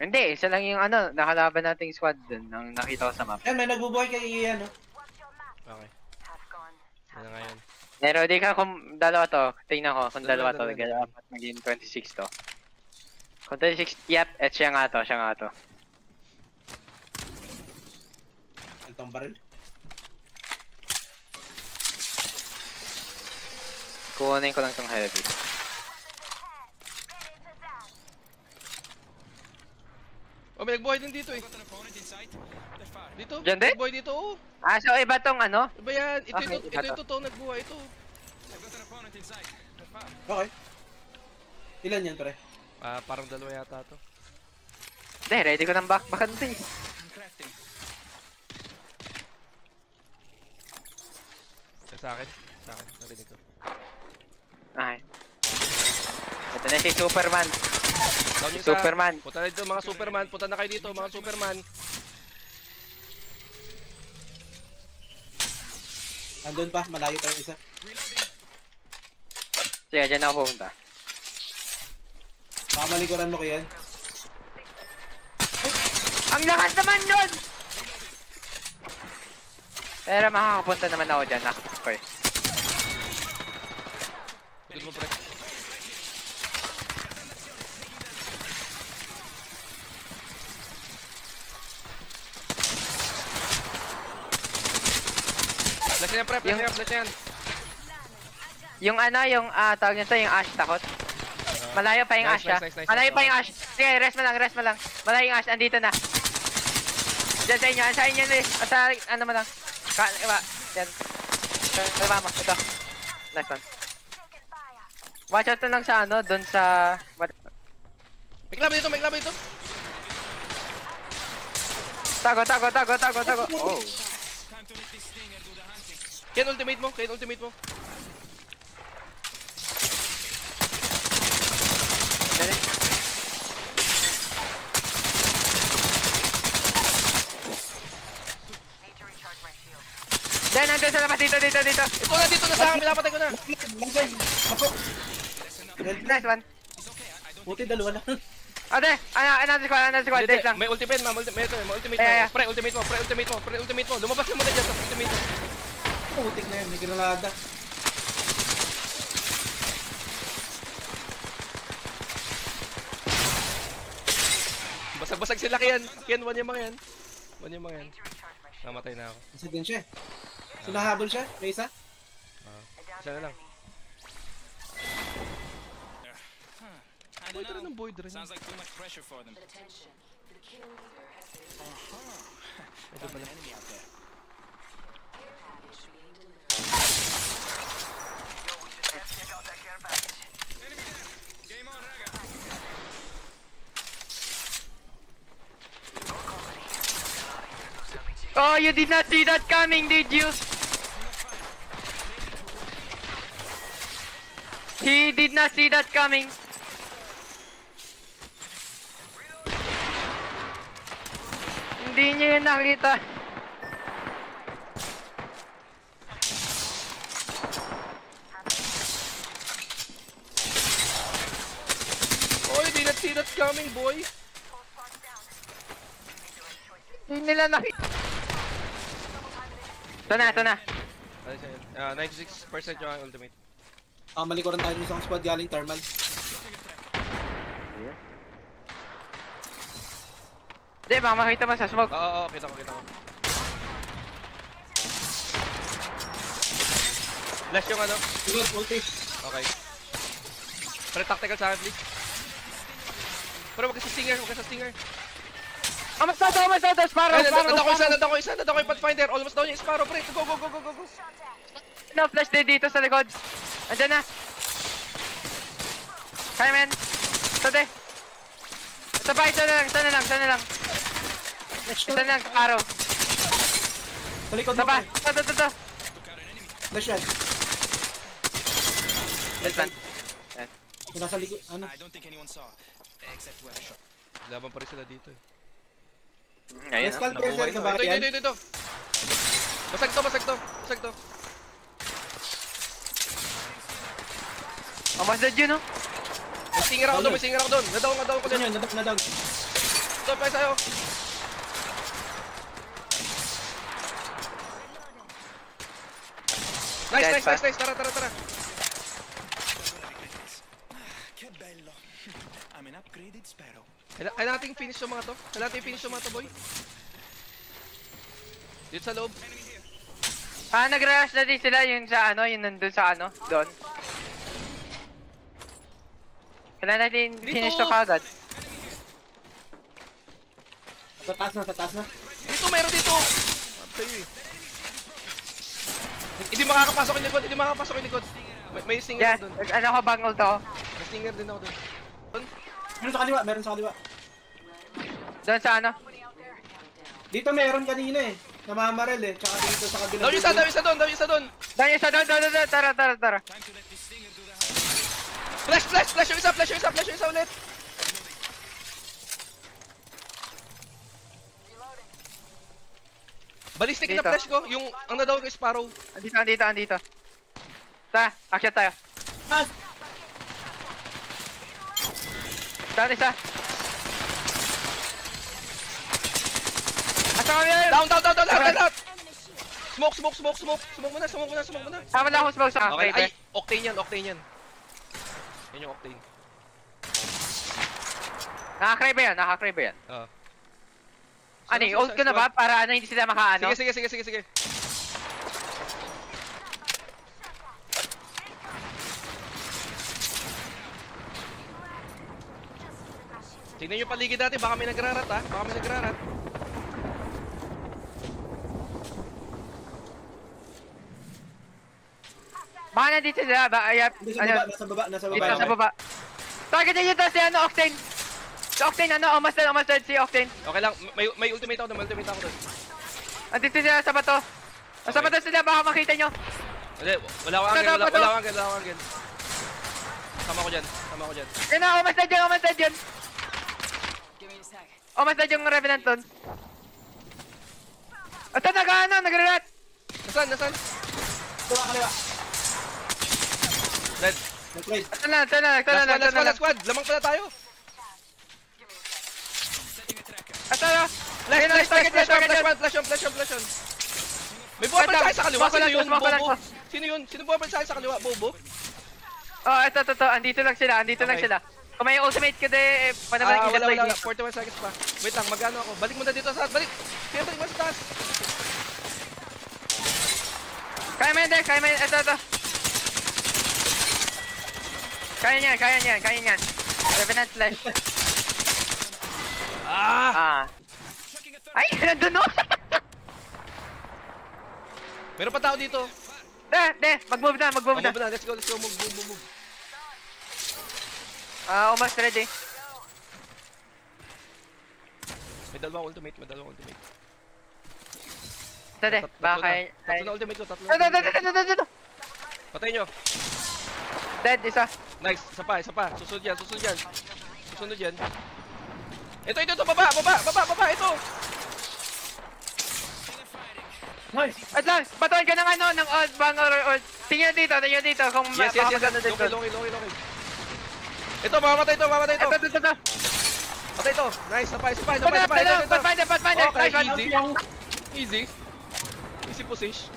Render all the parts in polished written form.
Hindi, isa lang yung ano, nakalaban nating squad dun, nang nakita ko sa map. Yan, may nagbubuhay kay Ian, no? Okay. Yan na ngayon. Pero di ka kung dalawa to, tingnan ko kung dalawa to, Dalawa. dapat maging 26 to. Kung 26, yep, at siya nga to. Antong baril. Kukunin ko lang tong heavy. Oh, may nagbuhay din dito eh. Dito? Diyan din? Nagbuhay dito, oh. Ah, so iba tong ano? Iba yan. Ito, Okay, ito, iba ito, to. ito, nagbuhay ito. Okay. Ilan yan, pre? Parang dalawa yata to. Hindi, ready ko ng backbackan to eh. Sa akin. Narinig ko. Okay. Ito na si Superman. Down yung Superman. Punta na dito mga Superman. Punta na kayo dito mga Superman. Andun pa, malayo pa yung isa. Sige, dyan ako pupunta. Pamalikuran mo ko yan. Ang lakas naman yun! Pero makakapunta naman ako dyan, okay. Pagod mo, pre. Flash yan, pre. Flash yan. Yung ano, yung tawag nito, yung Ash takot. Malayo pa yung Ash, ha? Nice. Malayo pa yung Ash. Sige, rest mo lang. Malayo yung Ash, andito na. Diyan sa inyo, sa inyo eh. Sa, ano mo lang. Iba, yan. Iba mo, ito. Nice one. Watch out lang sa ano, dun sa... May klaba dito. Tago. Oh. Kain ultimate mo. Dali. Dahil nandun sa labas, dito. Ito na sa akin. Pinapatay ko na. Lagay! Ako! Nice one. Buti dalawa lang. Ate, another squad, Hindi, days lang. may ultimate mo. Yeah. Pre, ultimate mo. Lumabas ka muna dyan sa ultimate mo. Putik na yan, may granada. Basag sila Kian. Kian, one yung mga yan. Namatay na ako. Isa din siya. Sinahabol siya? May isa? Isa na lang. Void rin ng void rin. Sounds like too much pressure for them. Ito pala. Enemy out there. Oh, you did not see that coming, did you? He did not see that coming. Hindi niya yun nakita. Oh, did not see that coming, boy. Hindi nila nakita. Ito na. 96% yung ultimate. Malikuran tayo ng isang squad galing thermal. Hindi, baka makita mo sa smoke. Oo, kita ko. Flash yung ano. Sige, ulti. Okay. Pre, tactical sa akin, please. Pero wag ka sa stinger. Mas daw, Sparrow. Nandako isa, yung Pathfinder. Almost down yung Sparrow, pre. Go. No, flash din dito sa likod. Andyan na. Kaya, men. Ito de. Ito pa, ito na lang. Isa na lang, Sparrow. Sa likod Ito mo. pa. pre. Ito. Flash yan. This one. Yung nasa likod. Ano? I don't think anyone saw, except where I shot. Laban pa rin sila dito eh. Ayun. Mescal pressure sa bahay yan. Ito. Basag to. Almost dead yun, no? May singer ako doon. Nadaw ko Ano din. yun? Nadag. Stop tayo sa'yo. Nice. Tara. Che bello. I'm an upgraded sparrow. Kailangan nating finish yung mga to. Boy. Dito sa loob. Nag-rush na din sila yung sa ano, yung nandun sa ano, doon. Kailangan natin finish to kagad. Sa taas na. Dito, meron dito. Sa'yo eh. Hindi makakapasok yung likod. May stinger Yeah, doon. ano ko bang ult ako? May stinger din ako doon. Meron sa kaliwa. Doon sa ano? Dito meron kanina eh. Namamarel eh. Tsaka dito sa kabila. Daw isa doon. Doon isa, doon. Tara. Time to let this stinger do the hard. Flash yung isa ulit. Ballistic na Dito. flash ko, yung ang nadaw ko Sparrow. Andito. Tara, action tayo. Ah! Down isa. Asa kami yun? Down. Smoke muna. Tama lang ako smoke sa Okay, okay, ay, octane yan. Yan yung octane. Nakakray ba yan? Oo. Ano, ult ko na ba? Para ano, hindi sila makaano? Sige. Tingnan yung paligid natin, baka may nagrarat ha. Baka nandito sila ba? Ayap. Nasa baba. Dito sa baba. Target niyo to si ano, Octane. Si Octane ano, almost dead si Octane. Okay lang, may ultimate ako doon. Andito sila sa bato. Sa bato sila, baka makita nyo. Hindi, wala akong angle. Sama ko dyan. Yan na, almost dead yun. Almost dead yung Revenant doon. Ito, nag-rerat. Nasaan? Kaliwa. Dead. Nag-trade. Ito na. Last squad. Lamang pala tayo. Ito na. Flash on. May bumabal sa akin sa kaliwa. Sino yun? Bobo? Sino bumabal sa akin sa kaliwa? Bobo? Oh, ito. Andito lang sila. Kung may ultimate ka de, panaman kita play Wala. dito. 41 seconds pa. Wait lang, magano ako. Balik mo na dito sa taas. Balik mo sa taas. Kaya mo yan. Ito. Kaya niyan. Revenant flash. Ay, nandun no? Meron pa tao dito. Mag-move na. Let's go. Move. Almost ready. May dalawang ultimate. Ito baka kaya... Tatlo na ultimate ko. Ito. Patay nyo. Dead, isa. Nice. Isa pa. Susunod yan. Ito. Baba. Ito. Nice. At lang, patuan ka ng ano, ng odd bang or... Tingnan dito kung Yes. baka maganda din to. Longi. Ito, mamamatay ito. Ito. Patay ito. Nice. Isa pa. Pathfinder. Okay, Nice one. Easy position.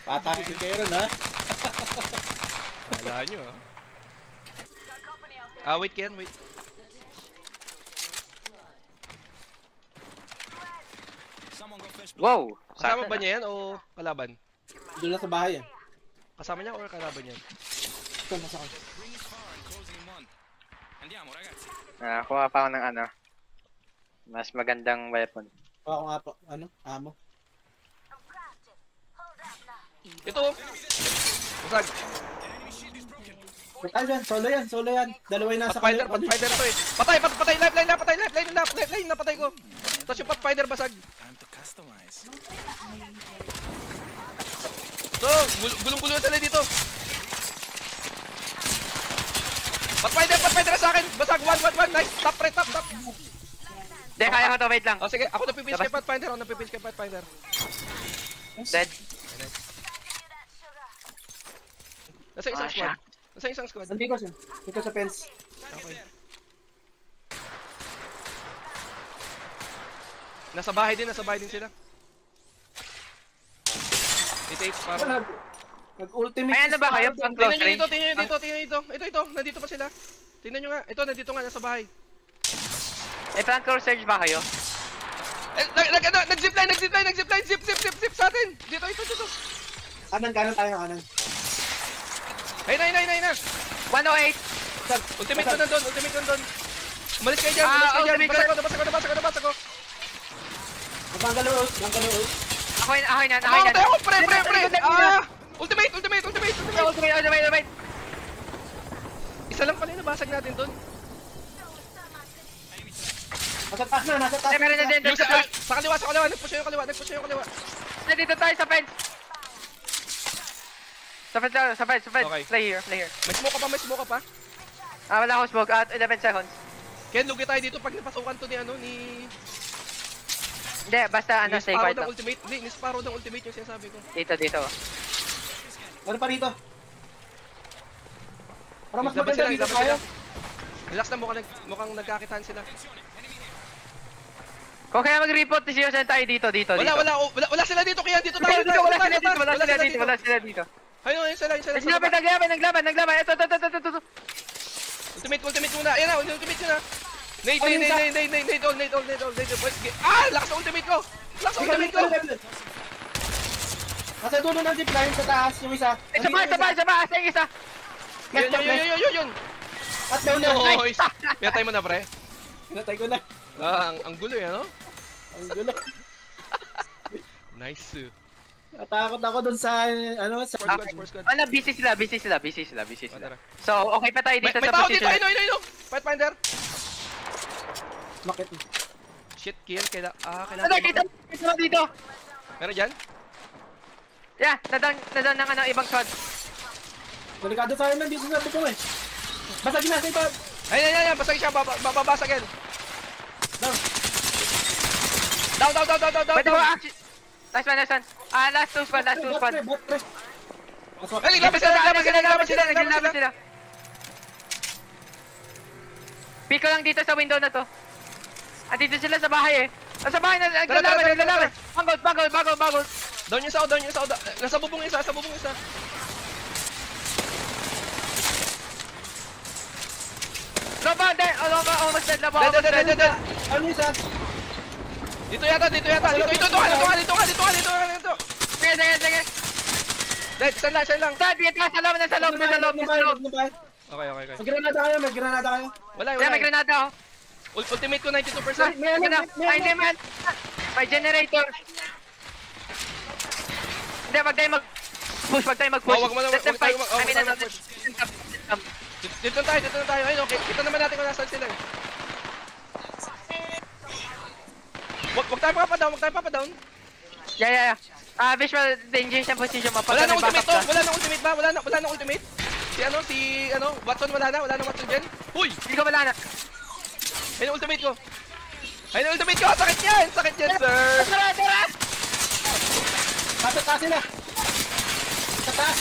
Patake si Karen ha. Wala nyo wait. Someone go fetch. Wow. Kasama ba niya yan o kalaban? Doon lang sa bahay yan. Kasama niya or kalaban niya? Ito, nasa akin. Ring is far and closing in one. Andiamo, ragazzi. Kuha pa ako ng ano. Mas magandang weapon. Ako nga po. Amo. Ito. Basag. Ay, solo yan. Dalawa yung nasa Pathfinder kaliwa. to eh. Patay. Lifeline na patay ko. Tapos yung Pathfinder basag. Time to customize. So, gulong-gulo sila dito. Pathfinder sa akin. Basag, 1. Nice. Top. Hindi, kaya ko to. Wait lang. Sige, ako napipinch kay Pathfinder. Dead. Nasa isang squad. Nandito siya. Dito sa fence. Okay. Nasa bahay din sila. 88 parang. Nag-ultimate. Ay, ano ba kayo? Pang close Tingnan nyo range? dito. Ito, nandito pa sila. Tingnan nyo nga. Ito, nandito nga, nasa bahay. Eh, pang close range ba kayo? Eh, nag-zipline, zip sa atin. Dito. Kanan tayo, kanan. Ayun na. 108. Ultimate ko nandun. Umalis kayo dyan. Nabasa ko. Bangaloos. Ako yan. Mamamatay ako, pre. Ultimate. Ultimate. Isa lang pala yung nabasag natin dun. Nasa taas. Eh, meron na din. Yung sa kaliwa. Nag-push yung kaliwa. Dito tayo sa fence. Sa fence. Okay. Play here. May smoke ka pa? Wala akong smoke. 11 seconds. Ken, lugi tayo dito pag napasukan to ni Hindi, basta ano, stay quiet lang. Ni Sparrow ng ultimate yung sinasabi ko. Dito. Ano pa dito? Para mas Laban maganda dito tayo. Relax na, mukhang nagkakitaan sila. Kung kaya mag-report ni Siyosan tayo dito. Wala sila dito, kaya dito tayo. Wala sila dito. Ayun sila. Naglaban. Ito. Ultimate muna. Ayan na, ultimate yun na. Nade all. Lakas ng ultimate ko. Nasa dulo ng zipline sa taas yung isa. Isa pa. Asa yung isa. Yun. At down na. Nice. Pinatay mo na, pre. Pinatay ko na. Ang gulo yan, no? Ang gulo. Nice. Natakot ako dun sa Sports squad. Ano, busy sila. Tara. So, okay pa tayo dito May sa tao dito, position. ayun. Pathfinder. Bakit? Shit, kill. Kailangan Ano, kita mo dito. Meron dyan? Yeah, nadan ng ibang squad. Delikado tayo man dito sa butong eh. Basagin natin ito. Ayan. Basagin siya. Babasagin. Down. Down. Pwede mo action. Last one. Last two squad. Bot pre. Ay, naglaban sila. Pick ko lang dito sa window na to. Andito sila sa bahay eh. Sa bahay na naglalaban. Bangol. Down yung isa. Nasa bubong isa. Loba, almost dead. Dead. Ano isa? Dito yata. Dito ka. Sige. Dead, saan lang. Sa loob. Okay. May granada kayo. Wala. May granada ako. Ultimate ko 92%. Ay, hindi man. May generator. Hindi, wag tayo mag-push. Wag mo na Let them fight. mag-push. Dito na tayo. Ayun, okay. Kita naman natin kung nasaan sila eh. Wag tayo papadown. Yeah. Visual dangerous ang position mo. Wala nang ultimate to. Wala nang ultimate. Si Watson wala nang Watson dyan. Huy! Hindi ko wala na. Ayun ang ultimate ko. Sakit yan, sir. Tara! Nasa taas sila. Sa taas.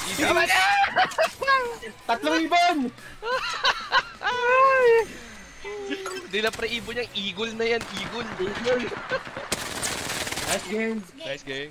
Easy. 3,000! Hindi lang pre ibon niyang eagle na yan, eagle. Nice game. Nice game.